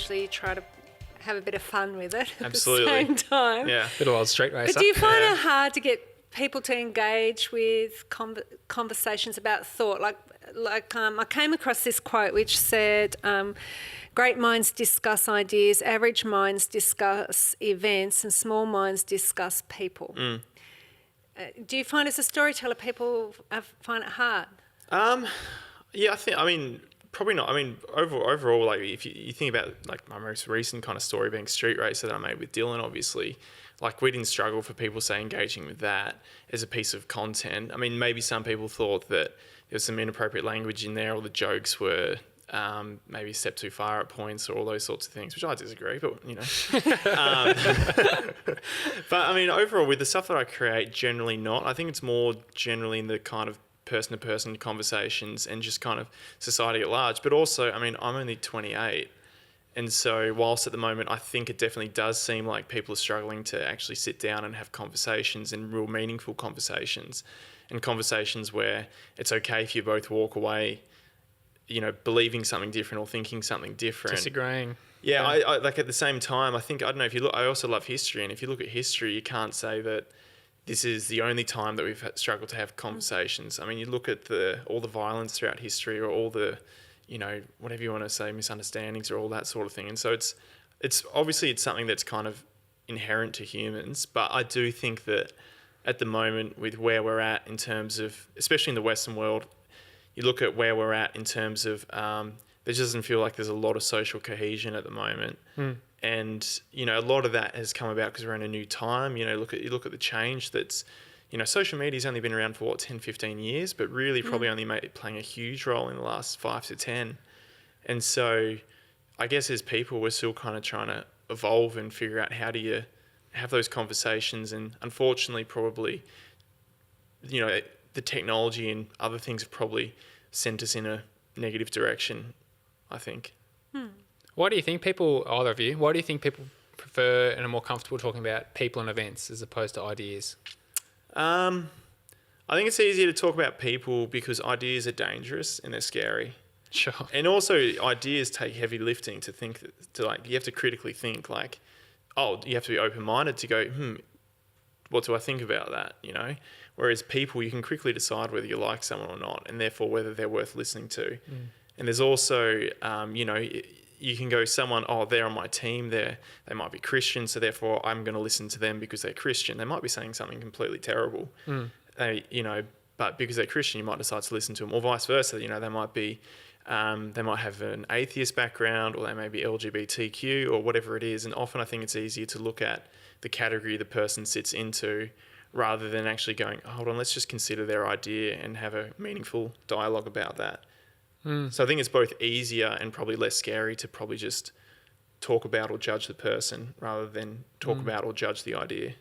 usually try to have a bit of fun with it at Absolutely. the same time. Yeah. Bit of old street racer. But do you find it hard to get people to engage with conversations about thought? I came across this quote which said, great minds discuss ideas, average minds discuss events, and small minds discuss people. Do you find as a storyteller people find it hard? Yeah, probably not. I mean, overall, like if you think about like my most recent kind of story being Street Racer that I made with Dylan, obviously, like we didn't struggle for people, say, engaging with that as a piece of content. I mean, maybe some people thought that there was some inappropriate language in there, or the jokes were maybe a step too far at points, or all those sorts of things, which I disagree, but you know. But I mean, overall, with the stuff that I create, generally not. I think it's more generally in the kind of person-to-person conversations and just kind of society at large. But also, I mean, I'm only 28. And so whilst at the moment I think it definitely does seem like people are struggling to actually sit down and have conversations, and real meaningful conversations, and conversations where it's okay if you both walk away, you know, believing something different or thinking something different. Disagreeing. Yeah, I like at the same time, I think, I don't know, if you look, I also love history, and if you look at history, you can't say that this is the only time that we've struggled to have conversations. I mean, you look at all the violence throughout history, or all the, you know, whatever you want to say, misunderstandings or all that sort of thing. And so it's obviously it's something that's kind of inherent to humans, but I do think that at the moment with where we're at in terms of, especially in the Western world, you look at where we're at in terms of, there just doesn't feel like there's a lot of social cohesion at the moment. And, you know, a lot of that has come about because we're in a new time. You know, you look at the change that's, you know, social media's only been around for 10, 15 years, but really probably only playing a huge role in the last 5 to 10. And so I guess as people, we're still kind of trying to evolve and figure out how do you have those conversations. And unfortunately, probably, you know, the technology and other things have probably sent us in a negative direction, I think. Why do you think people, either of you, why do you think people prefer and are more comfortable talking about people and events as opposed to ideas? I think it's easier to talk about people because ideas are dangerous and they're scary. Sure. And also ideas take heavy lifting to think, you have to critically think, like, you have to be open-minded to go, what do I think about that, you know? Whereas people, you can quickly decide whether you like someone or not, and therefore whether they're worth listening to. And there's also, you know, you can go someone, they're on my team, they might be Christian, so therefore I'm going to listen to them because they're Christian. They might be saying something completely terrible, you know, but because they're Christian, you might decide to listen to them, or vice versa. You know, they might be, they might have an atheist background, or they may be LGBTQ or whatever it is. And often I think it's easier to look at the category the person sits into rather than actually going, hold on, let's just consider their idea and have a meaningful dialogue about that. So I think it's both easier and probably less scary to probably just talk about or judge the person rather than talk about or judge the idea.